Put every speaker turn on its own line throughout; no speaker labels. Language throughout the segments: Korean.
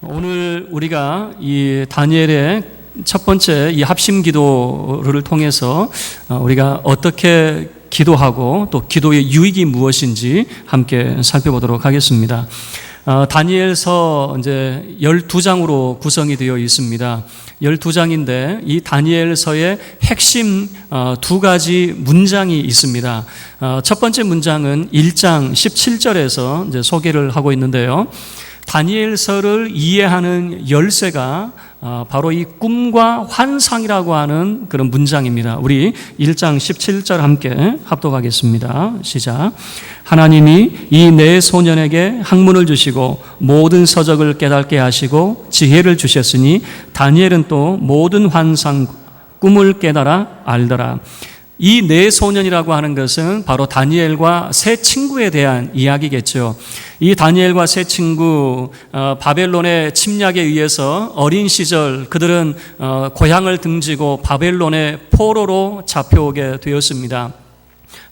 오늘 우리가 이 다니엘의 첫 번째 이 합심 기도를 통해서 우리가 어떻게 기도하고 또 기도의 유익이 무엇인지 함께 살펴보도록 하겠습니다. 다니엘서 이제 12장으로 구성이 되어 있습니다. 12장인데 이 다니엘서의 핵심 두 가지 문장이 있습니다. 첫 번째 문장은 1장 17절에서 이제 소개를 하고 있는데요. 다니엘서를 이해하는 열쇠가 바로 이 꿈과 환상이라고 하는 그런 문장입니다. 우리 1장 17절 함께 합독하겠습니다. 시작. 하나님이 이 네 소년에게 학문을 주시고 모든 서적을 깨닫게 하시고 지혜를 주셨으니 다니엘은 또 모든 환상 꿈을 깨달아 알더라. 이 네 소년이라고 하는 것은 바로 다니엘과 세 친구에 대한 이야기겠죠. 이 다니엘과 세 친구 바벨론의 침략에 의해서 어린 시절 그들은 고향을 등지고 바벨론의 포로로 잡혀오게 되었습니다.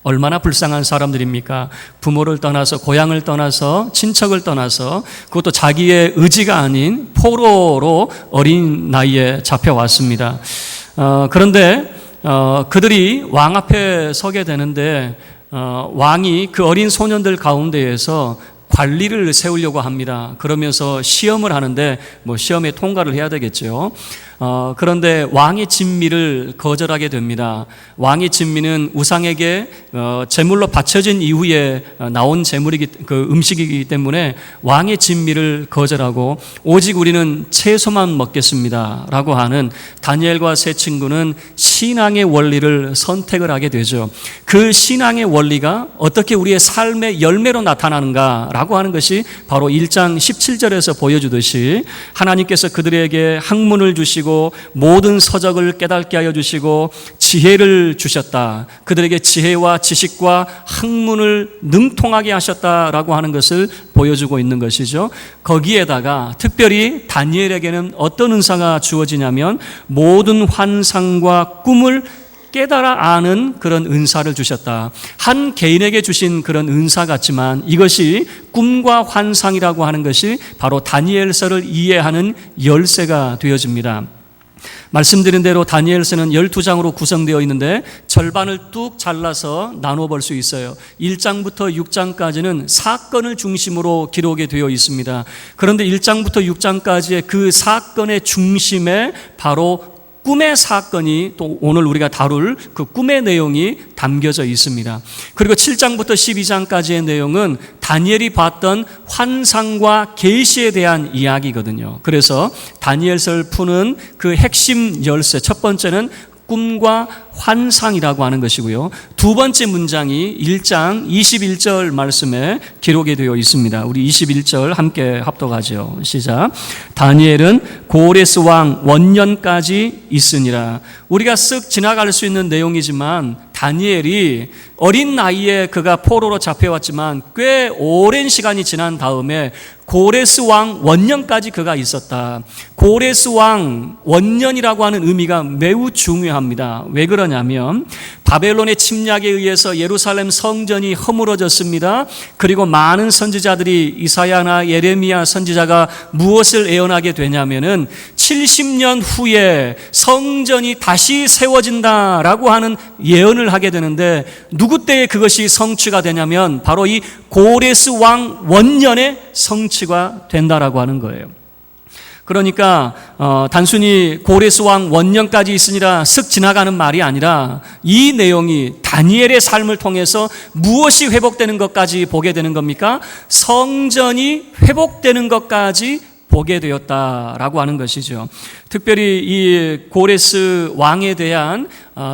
얼마나 불쌍한 사람들입니까? 부모를 떠나서 고향을 떠나서 친척을 떠나서 그것도 자기의 의지가 아닌 포로로 어린 나이에 잡혀왔습니다. 그런데 그들이 왕 앞에 서게 되는데 왕이 그 어린 소년들 가운데에서 관리를 세우려고 합니다. 그러면서 시험을 하는데 시험에 통과를 해야 되겠죠. 그런데 왕의 진미를 거절하게 됩니다. 왕의 진미는 우상에게 제물로 바쳐진 이후에 나온 그 음식이기 때문에 왕의 진미를 거절하고 오직 우리는 채소만 먹겠습니다 라고 하는 다니엘과 세 친구는 신앙의 원리를 선택을 하게 되죠. 그 신앙의 원리가 어떻게 우리의 삶의 열매로 나타나는가 라고 하는 것이 바로 1장 17절에서 보여주듯이 하나님께서 그들에게 학문을 주시고 모든 서적을 깨닫게 하여 주시고 지혜를 주셨다. 그들에게 지혜와 지식과 학문을 능통하게 하셨다라고 하는 것을 보여주고 있는 것이죠. 거기에다가 특별히 다니엘에게는 어떤 은사가 주어지냐면 모든 환상과 꿈을 깨달아 아는 그런 은사를 주셨다. 한 개인에게 주신 그런 은사 같지만 이것이 꿈과 환상이라고 하는 것이 바로 다니엘서를 이해하는 열쇠가 되어집니다. 말씀드린 대로 다니엘서는 12장으로 구성되어 있는데 절반을 뚝 잘라서 나누어 볼 수 있어요. 1장부터 6장까지는 사건을 중심으로 기록이 되어 있습니다. 그런데 1장부터 6장까지의 그 사건의 중심에 바로 꿈의 사건이 또 오늘 우리가 다룰 그 꿈의 내용이 담겨져 있습니다. 그리고 7장부터 12장까지의 내용은 다니엘이 봤던 환상과 계시에 대한 이야기거든요. 그래서 다니엘서를 푸는 그 핵심 열쇠 첫 번째는 꿈과 환상이라고 하는 것이고요. 두 번째 문장이 1장 21절 말씀에 기록이 되어 있습니다. 우리 21절 함께 합독하죠. 시작. 다니엘은 고레스 왕 원년까지 있으니라. 우리가 쓱 지나갈 수 있는 내용이지만 다니엘이 어린 나이에 그가 포로로 잡혀왔지만 꽤 오랜 시간이 지난 다음에 고레스 왕 원년까지 그가 있었다. 고레스 왕 원년이라고 하는 의미가 매우 중요합니다. 왜 그러냐면 바벨론의 침략에 의해서 예루살렘 성전이 허물어졌습니다. 그리고 많은 선지자들이 이사야나 예레미야 선지자가 무엇을 예언하게 되냐면은 70년 후에 성전이 다시 세워진다라고 하는 예언을 하게 되는데 누구 때에 그것이 성취가 되냐면 바로 이 고레스 왕 원년에 성취가 된다라고 하는 거예요. 그러니까 단순히 고레스 왕 원년까지 있으니라 쓱 지나가는 말이 아니라 이 내용이 다니엘의 삶을 통해서 무엇이 회복되는 것까지 보게 되는 겁니까? 성전이 회복되는 것까지 보게 되었다라고 하는 것이죠. 특별히 이 고레스 왕에 대한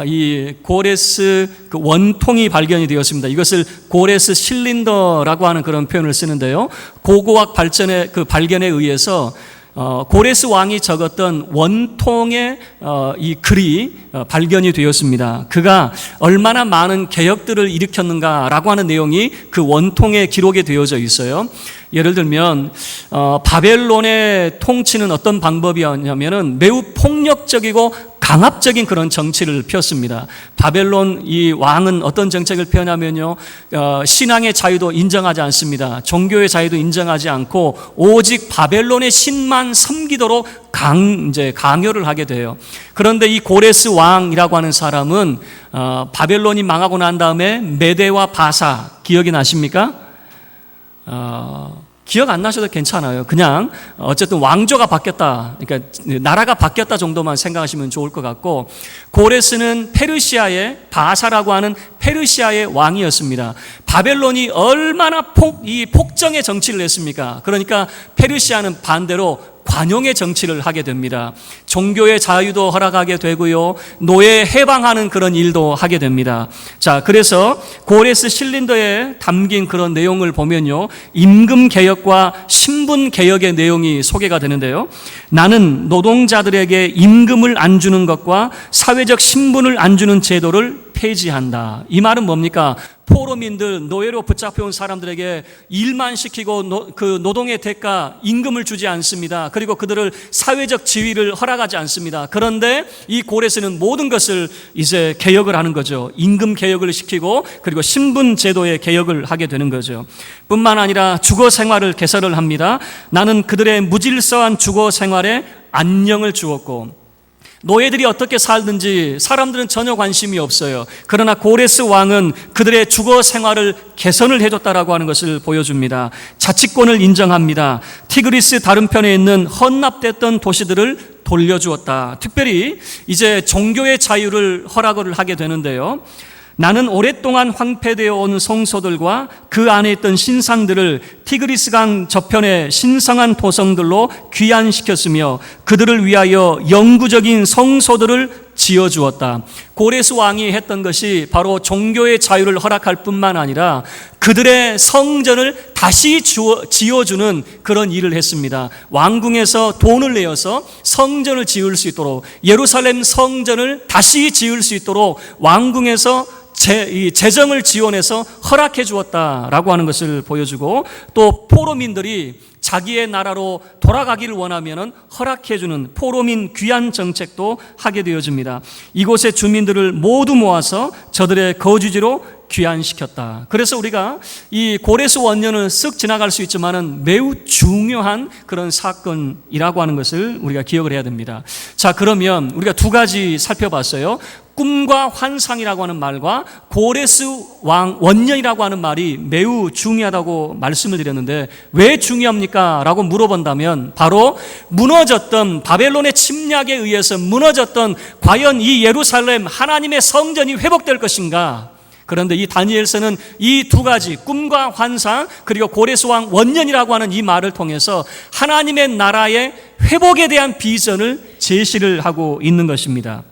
이 고레스 그 원통이 발견이 되었습니다. 이것을 고레스 실린더라고 하는 그런 표현을 쓰는데요. 고고학 발전의 그 발견에 의해서 고레스 왕이 적었던 원통의 이 글이 발견이 되었습니다. 그가 얼마나 많은 개혁들을 일으켰는가라고 하는 내용이 그 원통에 기록이 되어져 있어요. 예를 들면 바벨론의 통치는 어떤 방법이었냐면은 매우 폭력적이고 강압적인 그런 정치를 폈습니다. 바벨론 이 왕은 어떤 정책을 펴냐면요, 신앙의 자유도 인정하지 않습니다. 종교의 자유도 인정하지 않고 오직 바벨론의 신만 섬기도록 강요를 하게 돼요. 그런데 이 고레스 왕이라고 하는 사람은 바벨론이 망하고 난 다음에 메대와 바사, 기억이 나십니까? 기억 안 나셔도 괜찮아요. 그냥 어쨌든 왕조가 바뀌었다, 그러니까 나라가 바뀌었다 정도만 생각하시면 좋을 것 같고, 고레스는 페르시아의 바사라고 하는 페르시아의 왕이었습니다. 바벨론이 얼마나 폭정의 정치를 했습니까? 그러니까 페르시아는 반대로 관용의 정치를 하게 됩니다. 종교의 자유도 허락하게 되고요, 노예 해방하는 그런 일도 하게 됩니다. 자, 그래서 고레스 실린더에 담긴 그런 내용을 보면요, 임금 개혁과 신분 개혁의 내용이 소개가 되는데요, 나는 노동자들에게 임금을 안 주는 것과 사회적 신분을 안 주는 제도를 폐지한다. 이 말은 뭡니까? 포로민들, 노예로 붙잡혀온 사람들에게 일만 시키고 그 노동의 대가 임금을 주지 않습니다. 그리고 그들을 사회적 지위를 허락하지 않습니다. 그런데 이 고레스는 모든 것을 이제 개혁을 하는 거죠. 임금 개혁을 시키고 그리고 신분 제도의 개혁을 하게 되는 거죠. 뿐만 아니라 주거 생활을 개설을 합니다. 나는 그들의 무질서한 주거 생활에 안녕을 주었고, 노예들이 어떻게 살든지 사람들은 전혀 관심이 없어요. 그러나 고레스 왕은 그들의 주거 생활을 개선을 해줬다라고 하는 것을 보여줍니다. 자치권을 인정합니다. 티그리스 다른 편에 있는 헌납됐던 도시들을 돌려주었다. 특별히 이제 종교의 자유를 허락을 하게 되는데요, 나는 오랫동안 황폐되어 온 성소들과 그 안에 있던 신상들을 티그리스강 저편의 신성한 토성들로 귀환시켰으며 그들을 위하여 영구적인 성소들을 지어주었다. 고레스 왕이 했던 것이 바로 종교의 자유를 허락할 뿐만 아니라 그들의 성전을 다시 지어주는 그런 일을 했습니다. 왕궁에서 돈을 내어서 성전을 지을 수 있도록, 예루살렘 성전을 다시 지을 수 있도록 왕궁에서 재정을 지원해서 허락해 주었다라고 하는 것을 보여주고, 또 포로민들이 자기의 나라로 돌아가기를 원하면 허락해 주는 포로민 귀환 정책도 하게 되어집니다. 이곳의 주민들을 모두 모아서 저들의 거주지로 귀환시켰다. 그래서 우리가 이 고레스 원년을 쓱 지나갈 수 있지만은 매우 중요한 그런 사건이라고 하는 것을 우리가 기억을 해야 됩니다. 자, 그러면 우리가 두 가지 살펴봤어요. 꿈과 환상이라고 하는 말과 고레스 왕 원년이라고 하는 말이 매우 중요하다고 말씀을 드렸는데, 왜 중요합니까? 라고 물어본다면 바로 무너졌던 바벨론의 침략에 의해서 무너졌던 과연 이 예루살렘 하나님의 성전이 회복될 것인가? 그런데 이 다니엘서는 이 두 가지, 꿈과 환상 그리고 고레스 왕 원년이라고 하는 이 말을 통해서 하나님의 나라의 회복에 대한 비전을 제시를 하고 있는 것입니다.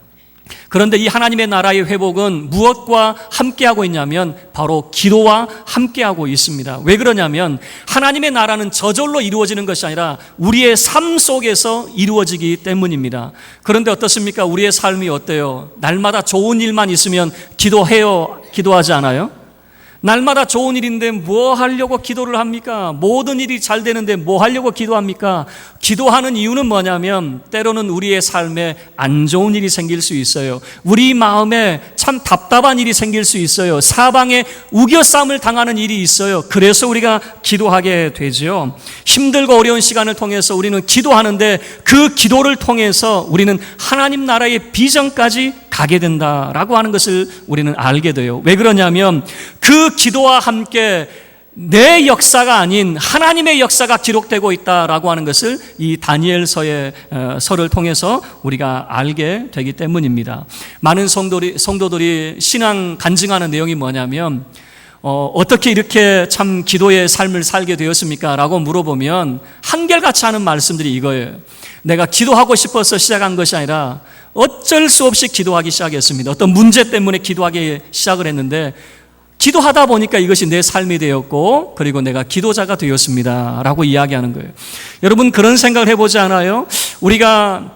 그런데 이 하나님의 나라의 회복은 무엇과 함께하고 있냐면 바로 기도와 함께하고 있습니다. 왜 그러냐면 하나님의 나라는 저절로 이루어지는 것이 아니라 우리의 삶 속에서 이루어지기 때문입니다. 그런데 어떻습니까? 우리의 삶이 어때요? 날마다 좋은 일만 있으면 기도해요? 기도하지 않아요? 날마다 좋은 일인데 뭐 하려고 기도를 합니까? 모든 일이 잘 되는데 뭐 하려고 기도합니까? 기도하는 이유는 뭐냐면 때로는 우리의 삶에 안 좋은 일이 생길 수 있어요. 우리 마음에 참 답답한 일이 생길 수 있어요. 사방에 우겨싸움을 당하는 일이 있어요. 그래서 우리가 기도하게 되죠. 힘들고 어려운 시간을 통해서 우리는 기도하는데 그 기도를 통해서 우리는 하나님 나라의 비전까지 가게 된다라고 하는 것을 우리는 알게 돼요. 왜 그러냐면 그 기도와 함께 내 역사가 아닌 하나님의 역사가 기록되고 있다라고 하는 것을 이 다니엘서의 서를 통해서 우리가 알게 되기 때문입니다. 많은 성도들이 신앙 간증하는 내용이 뭐냐면 어떻게 이렇게 참 기도의 삶을 살게 되었습니까? 라고 물어보면 한결같이 하는 말씀들이 이거예요. 내가 기도하고 싶어서 시작한 것이 아니라 어쩔 수 없이 기도하기 시작했습니다. 어떤 문제 때문에 기도하기 시작을 했는데 기도하다 보니까 이것이 내 삶이 되었고 그리고 내가 기도자가 되었습니다 라고 이야기하는 거예요. 여러분 그런 생각을 해보지 않아요? 우리가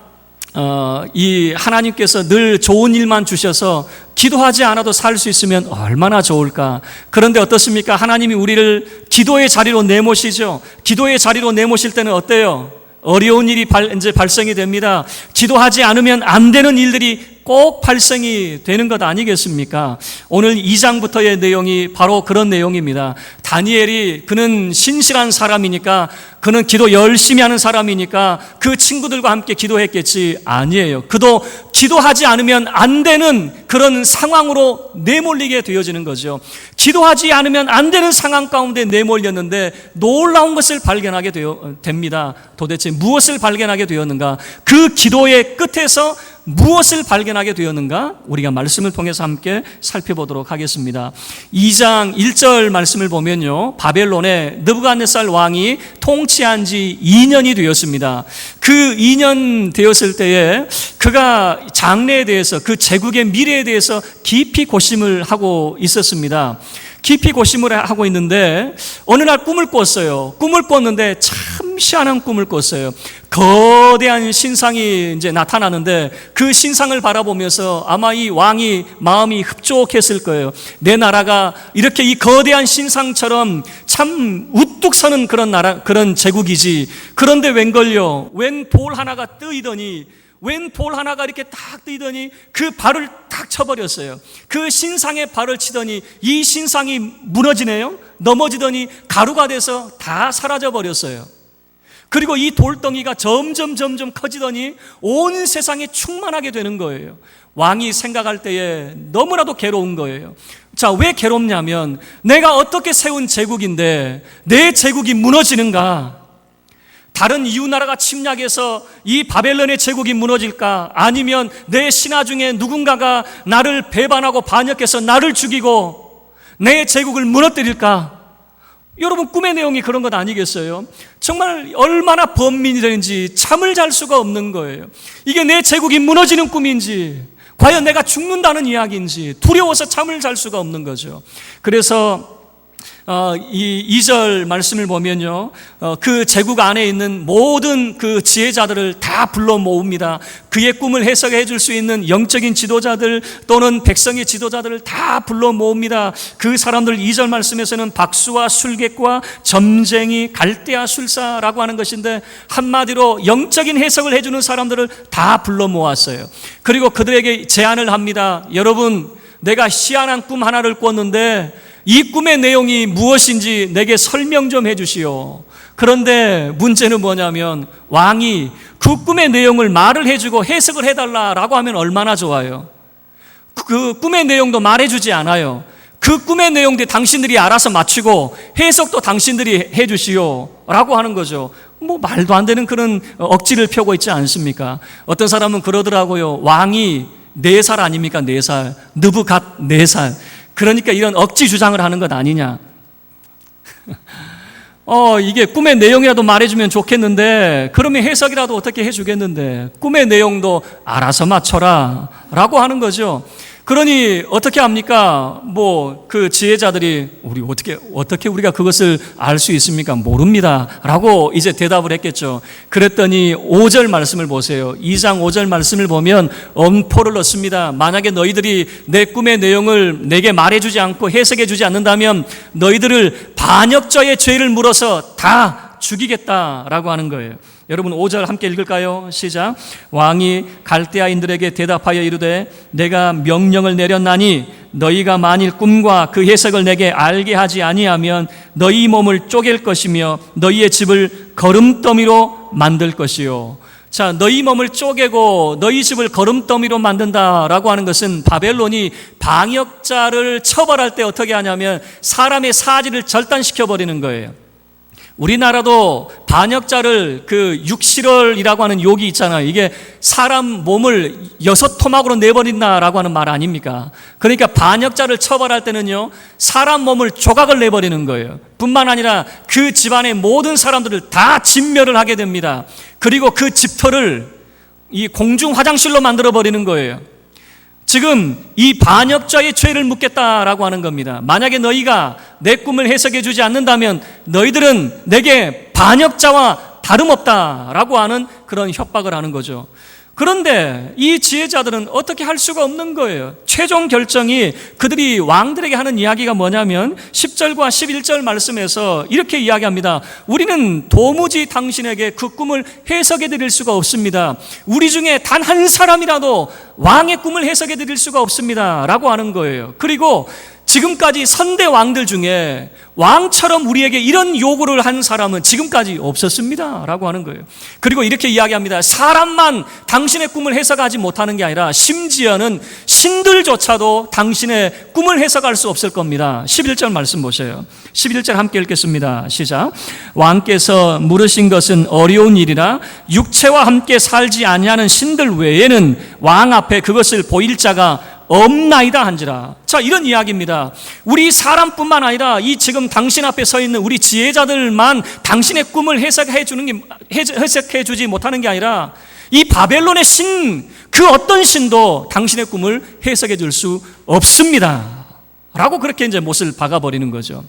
이 하나님께서 늘 좋은 일만 주셔서 기도하지 않아도 살 수 있으면 얼마나 좋을까. 그런데 어떻습니까? 하나님이 우리를 기도의 자리로 내모시죠. 기도의 자리로 내모실 때는 어때요? 어려운 일이 이제 발생이 됩니다. 기도하지 않으면 안 되는 일들이 꼭 발생이 되는 것 아니겠습니까? 오늘 2장부터의 내용이 바로 그런 내용입니다. 다니엘이 그는 신실한 사람이니까, 그는 기도 열심히 하는 사람이니까 그 친구들과 함께 기도했겠지. 아니에요. 그도 기도하지 않으면 안 되는 그런 상황으로 내몰리게 되어지는 거죠. 기도하지 않으면 안 되는 상황 가운데 내몰렸는데 놀라운 것을 발견하게 됩니다. 도대체 무엇을 발견하게 되었는가? 그 기도의 끝에서 무엇을 발견하게 되었는가? 우리가 말씀을 통해서 함께 살펴보도록 하겠습니다. 2장 1절 말씀을 보면요, 바벨론의 느부갓네살 왕이 통치한 지 2년이 되었습니다. 그 2년 되었을 때에 그가 장래에 대해서, 그 제국의 미래에 대해서 깊이 고심을 하고 있었습니다. 깊이 고심을 하고 있는데 어느 날 꿈을 꿨어요. 꿈을 꿨는데 참 희한한 꿈을 꿨어요. 거대한 신상이 이제 나타나는데 그 신상을 바라보면서 아마 이 왕이 마음이 흡족했을 거예요. 내 나라가 이렇게 이 거대한 신상처럼 참 우뚝 서는 그런 나라, 그런 제국이지. 그런데 웬걸요? 웬 돌 하나가 뜨이더니, 웬 돌 하나가 이렇게 딱 뜨이더니 그 발을 탁 쳐버렸어요. 그 신상에 발을 치더니 이 신상이 무너지네요. 넘어지더니 가루가 돼서 다 사라져 버렸어요. 그리고 이 돌덩이가 점점 커지더니 온 세상에 충만하게 되는 거예요. 왕이 생각할 때에 너무나도 괴로운 거예요. 자, 왜 괴롭냐면 내가 어떻게 세운 제국인데 내 제국이 무너지는가? 다른 이웃나라가 침략해서 이 바벨론의 제국이 무너질까? 아니면 내 신하 중에 누군가가 나를 배반하고 반역해서 나를 죽이고 내 제국을 무너뜨릴까? 여러분, 꿈의 내용이 그런 것 아니겠어요? 정말 얼마나 번민이 되는지 잠을 잘 수가 없는 거예요. 이게 내 제국이 무너지는 꿈인지, 과연 내가 죽는다는 이야기인지 두려워서 잠을 잘 수가 없는 거죠. 그래서 이 2절 말씀을 보면요, 그 제국 안에 있는 모든 그 지혜자들을 다 불러 모읍니다. 그의 꿈을 해석해 줄 수 있는 영적인 지도자들 또는 백성의 지도자들을 다 불러 모읍니다. 그 사람들 2절 말씀에서는 박수와 술객과 점쟁이, 갈대아 술사라고 하는 것인데 한마디로 영적인 해석을 해주는 사람들을 다 불러 모았어요. 그리고 그들에게 제안을 합니다. 여러분, 내가 희한한 꿈 하나를 꿨는데 이 꿈의 내용이 무엇인지 내게 설명 좀 해주시오. 그런데 문제는 뭐냐면 왕이 그 꿈의 내용을 말을 해주고 해석을 해달라라고 하면 얼마나 좋아요. 그 꿈의 내용도 말해주지 않아요. 그 꿈의 내용도 당신들이 알아서 맞추고 해석도 당신들이 해주시오 라고 하는 거죠. 뭐 말도 안 되는 그런 억지를 펴고 있지 않습니까? 어떤 사람은 그러더라고요. 왕이 4살 아닙니까? 4살. 느부갓 4살. 그러니까 이런 억지 주장을 하는 것 아니냐. 이게 꿈의 내용이라도 말해주면 좋겠는데, 그러면 해석이라도 어떻게 해주겠는데, 꿈의 내용도 알아서 맞춰라 라고 하는 거죠. 그러니 어떻게 합니까? 그 지혜자들이 어떻게 우리가 그것을 알 수 있습니까? 모릅니다 라고 이제 대답을 했겠죠. 그랬더니 5절 말씀을 보세요. 2장 5절 말씀을 보면 엄포를 넣습니다. 만약에 너희들이 내 꿈의 내용을 내게 말해주지 않고 해석해주지 않는다면 너희들을 반역자의 죄를 물어서 다 죽이겠다라고 하는 거예요. 여러분 5절 함께 읽을까요? 시작. 왕이 갈대아인들에게 대답하여 이르되 내가 명령을 내렸나니 너희가 만일 꿈과 그 해석을 내게 알게 하지 아니하면 너희 몸을 쪼갤 것이며 너희의 집을 거름더미로 만들 것이요. 자, 너희 몸을 쪼개고 너희 집을 거름더미로 만든다라고 하는 것은 바벨론이 반역자를 처벌할 때 어떻게 하냐면 사람의 사지를 절단시켜버리는 거예요. 우리나라도 반역자를 그 육실월이라고 하는 욕이 있잖아요. 이게 사람 몸을 6토막으로 내버린다라고 하는 말 아닙니까? 그러니까 반역자를 처벌할 때는요, 사람 몸을 조각을 내버리는 거예요. 뿐만 아니라 그 집안의 모든 사람들을 다 진멸을 하게 됩니다. 그리고 그 집터를 이 공중 화장실로 만들어 버리는 거예요. 지금 이 반역자의 죄를 묻겠다라고 하는 겁니다. 만약에 너희가 내 꿈을 해석해 주지 않는다면 너희들은 내게 반역자와 다름없다라고 하는 그런 협박을 하는 거죠. 그런데 이 지혜자들은 어떻게 할 수가 없는 거예요. 최종 결정이 그들이 왕들에게 하는 이야기가 뭐냐면 10절과 11절 말씀에서 이렇게 이야기합니다. 우리는 도무지 당신에게 그 꿈을 해석해 드릴 수가 없습니다. 우리 중에 단 한 사람이라도 왕의 꿈을 해석해 드릴 수가 없습니다 라고 하는 거예요. 그리고 지금까지 선대 왕들 중에 왕처럼 우리에게 이런 요구를 한 사람은 지금까지 없었습니다 라고 하는 거예요. 그리고 이렇게 이야기합니다. 사람만 당신의 꿈을 해석하지 못하는 게 아니라 심지어는 신들조차도 당신의 꿈을 해석할 수 없을 겁니다. 11절 말씀 보세요. 11절 함께 읽겠습니다. 시작. 왕께서 물으신 것은 어려운 일이라 육체와 함께 살지 아니하는 신들 외에는 왕 앞에 그것을 보일 자가 없나이다 한지라. 자, 이런 이야기입니다. 우리 사람뿐만 아니라 이 지금 당신 앞에 서 있는 우리 지혜자들만 당신의 꿈을 해석해 주지 못하는 게 아니라 이 바벨론의 신, 그 어떤 신도 당신의 꿈을 해석해 줄 수 없습니다 라고 그렇게 이제 못을 박아버리는 거죠.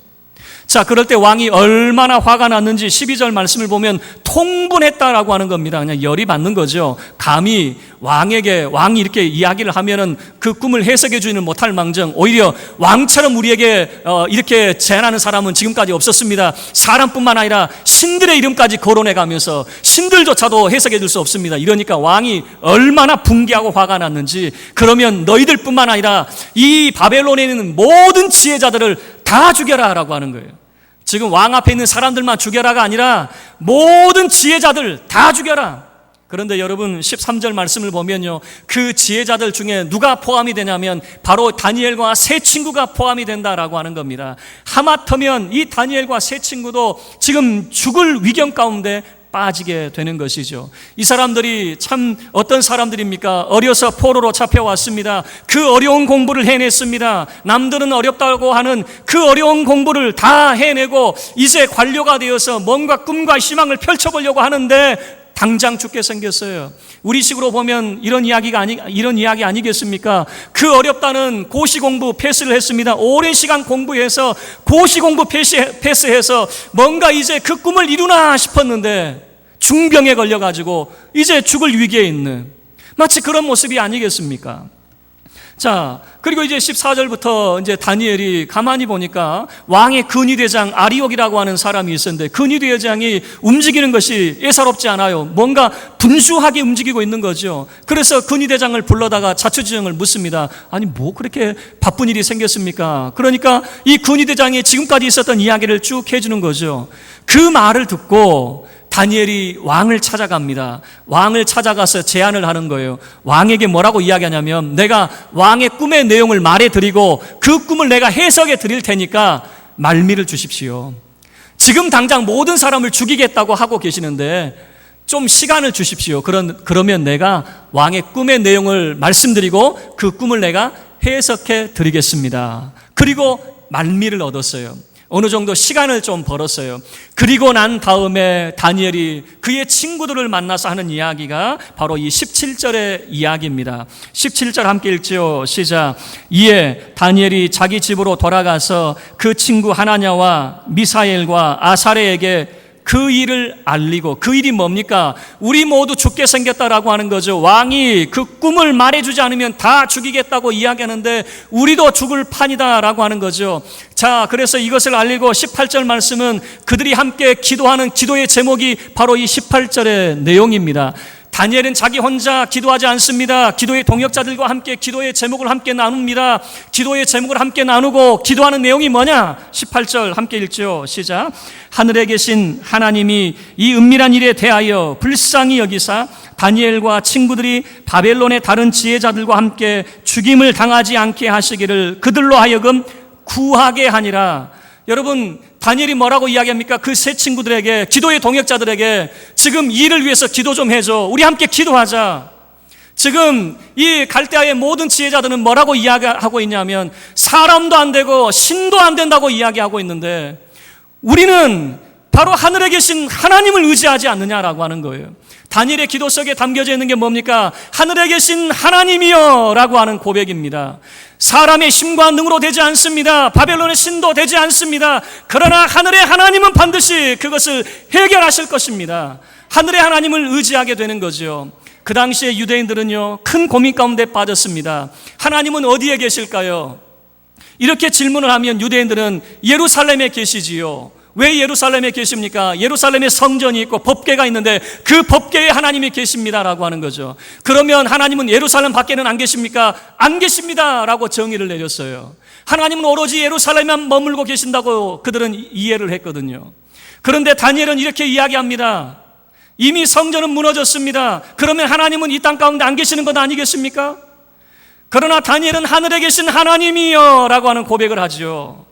자, 그럴 때 왕이 얼마나 화가 났는지 12절 말씀을 보면 통분했다라고 하는 겁니다. 그냥 열이 받는 거죠. 감히 왕이 이렇게 이야기를 하면은 그 꿈을 해석해 주지는 못할 망정 오히려 왕처럼 우리에게 이렇게 제안하는 사람은 지금까지 없었습니다. 사람뿐만 아니라 신들의 이름까지 거론해 가면서 신들조차도 해석해 줄 수 없습니다. 이러니까 왕이 얼마나 분개하고 화가 났는지, 그러면 너희들뿐만 아니라 이 바벨론에 있는 모든 지혜자들을 다 죽여라 라고 하는 거예요. 지금 왕 앞에 있는 사람들만 죽여라가 아니라 모든 지혜자들 다 죽여라. 그런데 여러분 13절 말씀을 보면요, 그 지혜자들 중에 누가 포함이 되냐면 바로 다니엘과 세 친구가 포함이 된다라고 하는 겁니다. 하마터면 이 다니엘과 세 친구도 지금 죽을 위경 가운데 빠지게 되는 것이죠. 이 사람들이 참 어떤 사람들입니까? 어려서 포로로 잡혀왔습니다. 그 어려운 공부를 해냈습니다. 남들은 어렵다고 하는 그 어려운 공부를 다 해내고 이제 관료가 되어서 뭔가 꿈과 희망을 펼쳐보려고 하는데 당장 죽게 생겼어요. 우리식으로 보면 이런 이야기 아니겠습니까? 그 어렵다는 고시 공부 패스를 했습니다. 오랜 시간 공부해서 고시 공부 패스해서 뭔가 이제 그 꿈을 이루나 싶었는데 중병에 걸려가지고 이제 죽을 위기에 있는 마치 그런 모습이 아니겠습니까? 자, 그리고 이제 14절부터 이제 다니엘이 가만히 보니까 왕의 근위대장 아리옥이라고 하는 사람이 있었는데 근위대장이 움직이는 것이 예사롭지 않아요. 뭔가 분주하게 움직이고 있는 거죠. 그래서 근위대장을 불러다가 자초지종을 묻습니다. 아니 뭐 그렇게 바쁜 일이 생겼습니까? 그러니까 이 근위대장이 지금까지 있었던 이야기를 쭉 해주는 거죠. 그 말을 듣고 다니엘이 왕을 찾아갑니다. 왕을 찾아가서 제안을 하는 거예요. 왕에게 뭐라고 이야기하냐면 내가 왕의 꿈의 내용을 말해드리고 그 꿈을 내가 해석해 드릴 테니까 말미를 주십시오. 지금 당장 모든 사람을 죽이겠다고 하고 계시는데 좀 시간을 주십시오. 그러면 내가 왕의 꿈의 내용을 말씀드리고 그 꿈을 내가 해석해 드리겠습니다. 그리고 말미를 얻었어요. 어느 정도 시간을 좀 벌었어요. 그리고 난 다음에 다니엘이 그의 친구들을 만나서 하는 이야기가 바로 이 17절의 이야기입니다. 17절 함께 읽지요. 시작. 이에 다니엘이 자기 집으로 돌아가서 그 친구 하나냐와 미사엘과 아사레에게 그 일을 알리고, 그 일이 뭡니까? 우리 모두 죽게 생겼다라고 하는 거죠. 왕이 그 꿈을 말해주지 않으면 다 죽이겠다고 이야기하는데 우리도 죽을 판이다라고 하는 거죠. 자, 그래서 이것을 알리고 18절 말씀은 그들이 함께 기도하는 기도의 제목이 바로 이 18절의 내용입니다. 다니엘은 자기 혼자 기도하지 않습니다. 기도의 동역자들과 함께 기도의 제목을 함께 나눕니다. 기도의 제목을 함께 나누고 기도하는 내용이 뭐냐? 18절 함께 읽죠. 시작. 하늘에 계신 하나님이 이 은밀한 일에 대하여 불쌍히 여기사 다니엘과 친구들이 바벨론의 다른 지혜자들과 함께 죽임을 당하지 않게 하시기를 그들로 하여금 구하게 하니라. 여러분, 다니엘이 뭐라고 이야기합니까? 그 세 친구들에게, 기도의 동역자들에게 지금 이 일을 위해서 기도 좀 해줘. 우리 함께 기도하자. 지금 이 갈대아의 모든 지혜자들은 뭐라고 이야기하고 있냐면 사람도 안 되고 신도 안 된다고 이야기하고 있는데 우리는 바로 하늘에 계신 하나님을 의지하지 않느냐라고 하는 거예요. 다니엘의 기도 속에 담겨져 있는 게 뭡니까? 하늘에 계신 하나님이여 라고 하는 고백입니다. 사람의 힘과 능으로 되지 않습니다. 바벨론의 신도 되지 않습니다. 그러나 하늘의 하나님은 반드시 그것을 해결하실 것입니다. 하늘의 하나님을 의지하게 되는 거죠. 그 당시에 유대인들은요, 큰 고민 가운데 빠졌습니다. 하나님은 어디에 계실까요? 이렇게 질문을 하면 유대인들은 예루살렘에 계시지요. 왜 예루살렘에 계십니까? 예루살렘에 성전이 있고 법궤가 있는데 그 법궤에 하나님이 계십니다라고 하는 거죠. 그러면 하나님은 예루살렘 밖에는 안 계십니까? 안 계십니다라고 정의를 내렸어요. 하나님은 오로지 예루살렘에만 머물고 계신다고 그들은 이해를 했거든요. 그런데 다니엘은 이렇게 이야기합니다. 이미 성전은 무너졌습니다. 그러면 하나님은 이 땅 가운데 안 계시는 것 아니겠습니까? 그러나 다니엘은 하늘에 계신 하나님이여 라고 하는 고백을 하죠.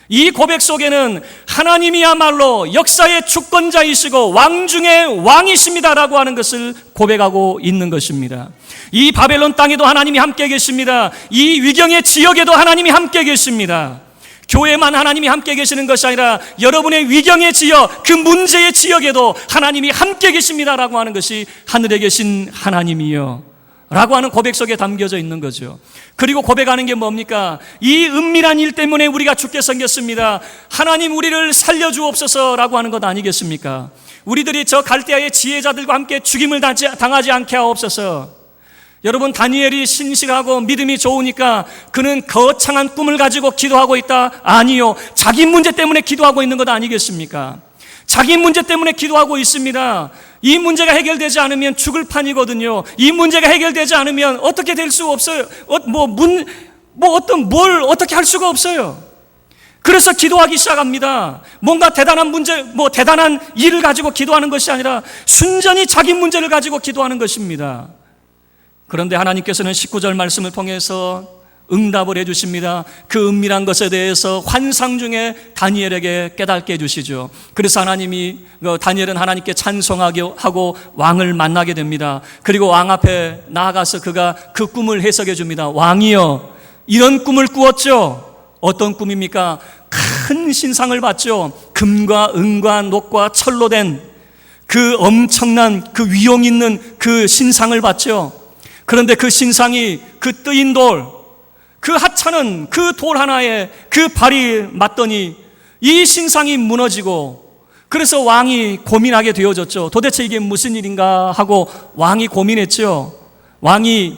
이 고백 속에는 하나님이야말로 역사의 주권자이시고 왕 중에 왕이십니다라고 하는 것을 고백하고 있는 것입니다. 이 바벨론 땅에도 하나님이 함께 계십니다. 이 위경의 지역에도 하나님이 함께 계십니다. 교회만 하나님이 함께 계시는 것이 아니라 여러분의 위경의 지역, 그 문제의 지역에도 하나님이 함께 계십니다라고 하는 것이 하늘에 계신 하나님이여 라고 하는 고백 속에 담겨져 있는 거죠. 그리고 고백하는 게 뭡니까? 이 은밀한 일 때문에 우리가 죽게 생겼습니다. 하나님 우리를 살려주옵소서라고 하는 것 아니겠습니까? 우리들이 저 갈대아의 지혜자들과 함께 죽임을 당하지 않게 하옵소서. 여러분, 다니엘이 신실하고 믿음이 좋으니까 그는 거창한 꿈을 가지고 기도하고 있다? 아니요. 자기 문제 때문에 기도하고 있는 것 아니겠습니까? 자기 문제 때문에 기도하고 있습니다. 이 문제가 해결되지 않으면 죽을 판이거든요. 이 문제가 해결되지 않으면 어떻게 될 수 없어요. 뭘 어떻게 할 수가 없어요. 그래서 기도하기 시작합니다. 뭔가 대단한 문제, 대단한 일을 가지고 기도하는 것이 아니라 순전히 자기 문제를 가지고 기도하는 것입니다. 그런데 하나님께서는 19절 말씀을 통해서 응답을 해주십니다. 그 은밀한 것에 대해서 환상 중에 다니엘에게 깨닫게 해주시죠. 그래서 다니엘은 하나님께 찬송하고 왕을 만나게 됩니다. 그리고 왕 앞에 나아가서 그가 그 꿈을 해석해 줍니다. 왕이여, 이런 꿈을 꾸었죠. 어떤 꿈입니까? 큰 신상을 봤죠. 금과 은과 녹과 철로 된 그 엄청난 그 위용 있는 그 신상을 봤죠. 그런데 그 신상이 그 뜨인 돌, 그 하찮은 그 돌 하나에 그 발이 맞더니 이 신상이 무너지고, 그래서 왕이 고민하게 되어졌죠. 도대체 이게 무슨 일인가 하고 왕이 고민했죠. 왕이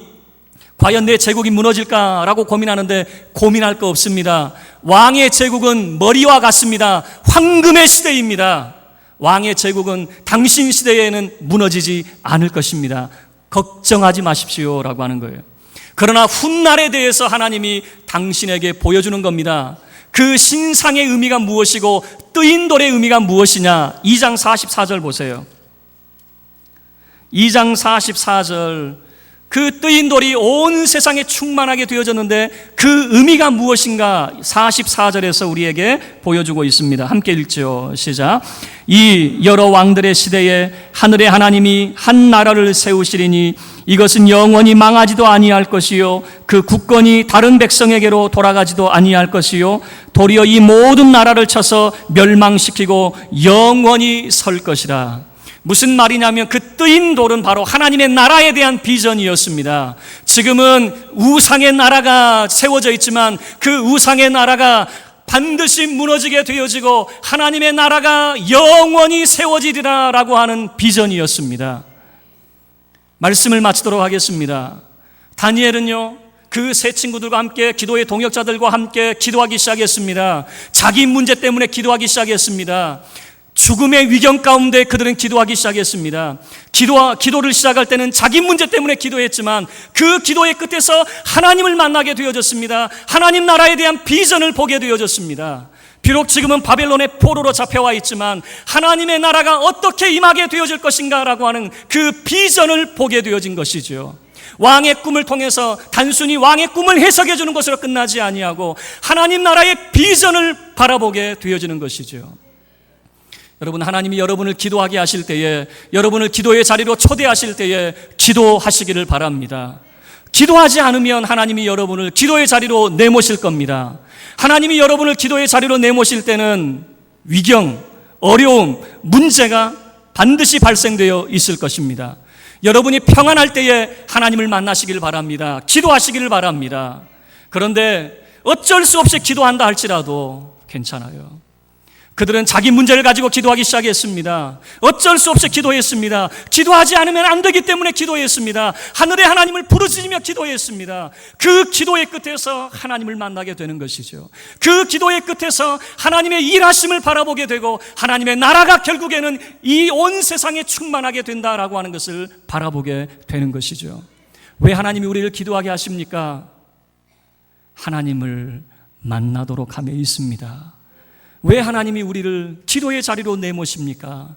과연 내 제국이 무너질까라고 고민하는데 고민할 거 없습니다. 왕의 제국은 머리와 같습니다. 황금의 시대입니다. 왕의 제국은 당신 시대에는 무너지지 않을 것입니다. 걱정하지 마십시오 라고 하는 거예요. 그러나 훗날에 대해서 하나님이 당신에게 보여주는 겁니다. 그 신상의 의미가 무엇이고 뜨인 돌의 의미가 무엇이냐. 2장 44절 보세요. 2장 44절, 그 뜨인 돌이 온 세상에 충만하게 되어졌는데 그 의미가 무엇인가 44절에서 우리에게 보여주고 있습니다. 함께 읽죠. 시작. 이 여러 왕들의 시대에 하늘의 하나님이 한 나라를 세우시리니 이것은 영원히 망하지도 아니할 것이요 그 국권이 다른 백성에게로 돌아가지도 아니할 것이요 도리어 이 모든 나라를 쳐서 멸망시키고 영원히 설 것이라. 무슨 말이냐면 그 뜨인 돌은 바로 하나님의 나라에 대한 비전이었습니다. 지금은 우상의 나라가 세워져 있지만 그 우상의 나라가 반드시 무너지게 되어지고 하나님의 나라가 영원히 세워지리라 라고 하는 비전이었습니다. 말씀을 마치도록 하겠습니다. 다니엘은요, 그 세 친구들과 함께 기도의 동역자들과 함께 기도하기 시작했습니다. 자기 문제 때문에 기도하기 시작했습니다. 죽음의 위경 가운데 그들은 기도하기 시작했습니다. 기도를 시작할 때는 자기 문제 때문에 기도했지만 그 기도의 끝에서 하나님을 만나게 되어졌습니다. 하나님 나라에 대한 비전을 보게 되어졌습니다. 비록 지금은 바벨론의 포로로 잡혀와 있지만 하나님의 나라가 어떻게 임하게 되어질 것인가라고 하는 그 비전을 보게 되어진 것이죠. 왕의 꿈을 통해서 단순히 왕의 꿈을 해석해 주는 것으로 끝나지 아니하고 하나님 나라의 비전을 바라보게 되어지는 것이죠. 여러분, 하나님이 여러분을 기도하게 하실 때에, 여러분을 기도의 자리로 초대하실 때에 기도하시기를 바랍니다. 기도하지 않으면 하나님이 여러분을 기도의 자리로 내모실 겁니다. 하나님이 여러분을 기도의 자리로 내모실 때는 위경, 어려움, 문제가 반드시 발생되어 있을 것입니다. 여러분이 평안할 때에 하나님을 만나시길 바랍니다. 기도하시기를 바랍니다. 그런데 어쩔 수 없이 기도한다 할지라도 괜찮아요. 그들은 자기 문제를 가지고 기도하기 시작했습니다. 어쩔 수 없이 기도했습니다. 기도하지 않으면 안 되기 때문에 기도했습니다. 하늘의 하나님을 부르짖으며 기도했습니다. 그 기도의 끝에서 하나님을 만나게 되는 것이죠. 그 기도의 끝에서 하나님의 일하심을 바라보게 되고 하나님의 나라가 결국에는 이 온 세상에 충만하게 된다라고 하는 것을 바라보게 되는 것이죠. 왜 하나님이 우리를 기도하게 하십니까? 하나님을 만나도록 함에 있습니다. 왜 하나님이 우리를 기도의 자리로 내모십니까?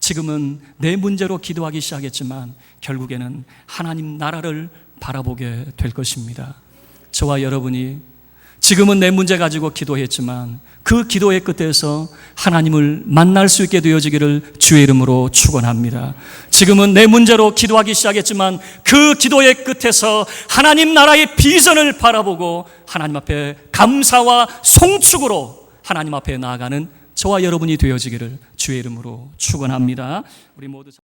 지금은 내 문제로 기도하기 시작했지만 결국에는 하나님 나라를 바라보게 될 것입니다. 저와 여러분이 지금은 내 문제 가지고 기도했지만 그 기도의 끝에서 하나님을 만날 수 있게 되어지기를 주의 이름으로 축원합니다. 지금은 내 문제로 기도하기 시작했지만 그 기도의 끝에서 하나님 나라의 비전을 바라보고 하나님 앞에 감사와 송축으로 하나님 앞에 나아가는 저와 여러분이 되어지기를 주의 이름으로 축원합니다. 우리 모두